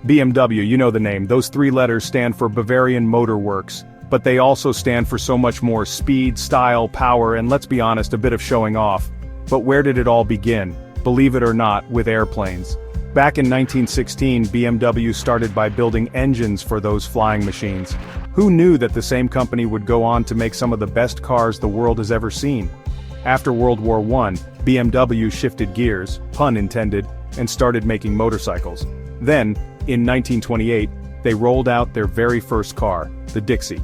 BMW, you know the name, those three letters stand for Bavarian Motor Works, but they also stand for so much more: speed, style, power, and let's be honest, a bit of showing off. But where did it all begin? Believe it or not, with airplanes. Back in 1916, BMW started by building engines for those flying machines. Who knew that the same company would go on to make some of the best cars the world has ever seen? After World War I, BMW shifted gears, pun intended, and started making motorcycles. Then, in 1928, they rolled out their very first car, the Dixie.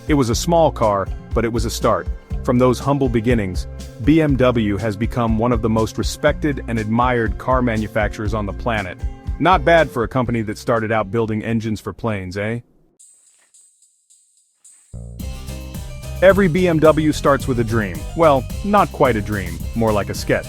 It was a small car, but it was a start. From those humble beginnings, BMW has become one of the most respected and admired car manufacturers on the planet. Not bad for a company that started out building engines for planes, eh? Every BMW starts with a dream. Well, not quite a dream, more like a sketch.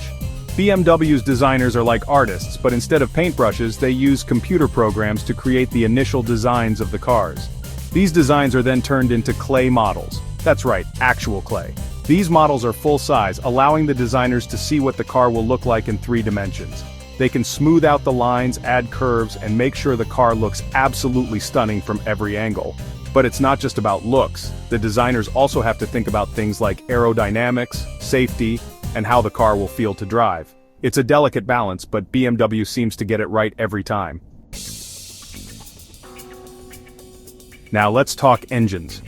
BMW's designers are like artists, but instead of paintbrushes, they use computer programs to create the initial designs of the cars. These designs are then turned into clay models. That's right, actual clay. These models are full-size, allowing the designers to see what the car will look like in 3 dimensions. They can smooth out the lines, add curves, and make sure the car looks absolutely stunning from every angle. But it's not just about looks. The designers also have to think about things like aerodynamics, safety, and how the car will feel to drive. It's a delicate balance, but BMW seems to get it right every time. Now let's talk engines.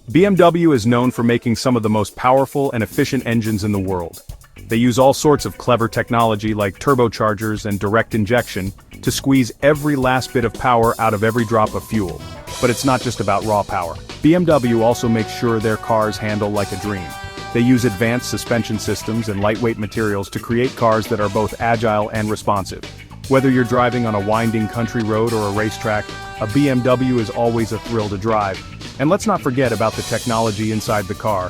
BMW is known for making some of the most powerful and efficient engines in the world. They use all sorts of clever technology like turbochargers and direct injection to squeeze every last bit of power out of every drop of fuel. But it's not just about raw power. BMW also makes sure their cars handle like a dream. They use advanced suspension systems and lightweight materials to create cars that are both agile and responsive. Whether you're driving on a winding country road or a racetrack, a BMW is always a thrill to drive. And let's not forget about the technology inside the car.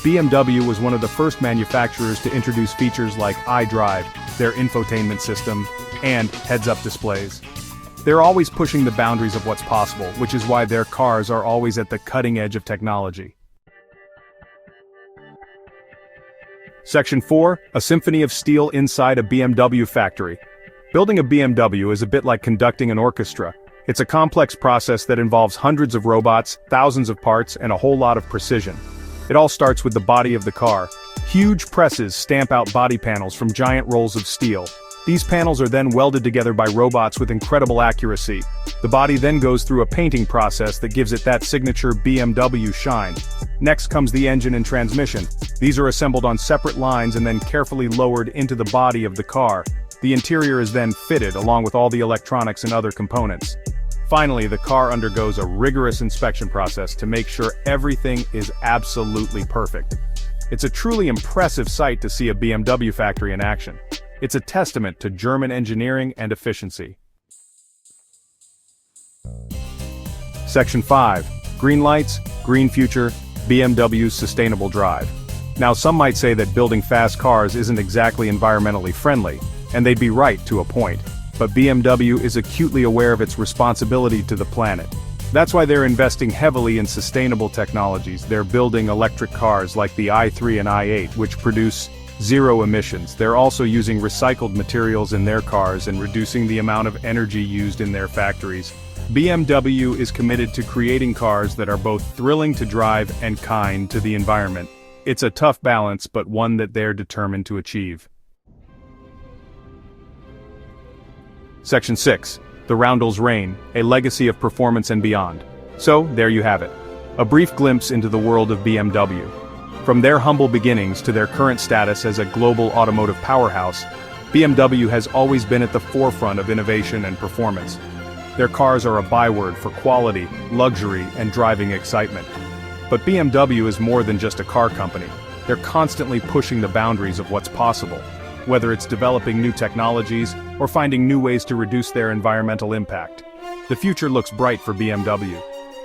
BMW was one of the first manufacturers to introduce features like iDrive, their infotainment system, and heads-up displays. They're always pushing the boundaries of what's possible, which is why their cars are always at the cutting edge of technology. Section 4, a symphony of steel inside a BMW factory. Building a BMW is a bit like conducting an orchestra. It's a complex process that involves hundreds of robots, thousands of parts, and a whole lot of precision. It all starts with the body of the car. Huge presses stamp out body panels from giant rolls of steel. These panels are then welded together by robots with incredible accuracy. The body then goes through a painting process that gives it that signature BMW shine. Next comes the engine and transmission. These are assembled on separate lines and then carefully lowered into the body of the car. The interior is then fitted along with all the electronics and other components. Finally, the car undergoes a rigorous inspection process to make sure everything is absolutely perfect. It's a truly impressive sight to see a BMW factory in action. It's a testament to German engineering and efficiency. Section 5. Green lights, green future, BMW's sustainable drive. Now some might say that building fast cars isn't exactly environmentally friendly, and they'd be right to a point. But BMW is acutely aware of its responsibility to the planet. That's why they're investing heavily in sustainable technologies. They're building electric cars like the i3 and i8, which produce zero emissions. They're also using recycled materials in their cars and reducing the amount of energy used in their factories. BMW is committed to creating cars that are both thrilling to drive and kind to the environment. It's a tough balance, but one that they're determined to achieve. Section 6. The Roundels Reign, a legacy of performance and beyond. So, there you have it. A brief glimpse into the world of BMW. From their humble beginnings to their current status as a global automotive powerhouse, BMW has always been at the forefront of innovation and performance. Their cars are a byword for quality, luxury, and driving excitement. But BMW is more than just a car company. They're constantly pushing the boundaries of what's possible, whether it's developing new technologies or finding new ways to reduce their environmental impact. The future looks bright for BMW.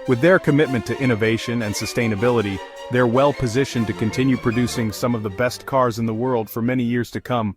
With their commitment to innovation and sustainability, they're well positioned to continue producing some of the best cars in the world for many years to come.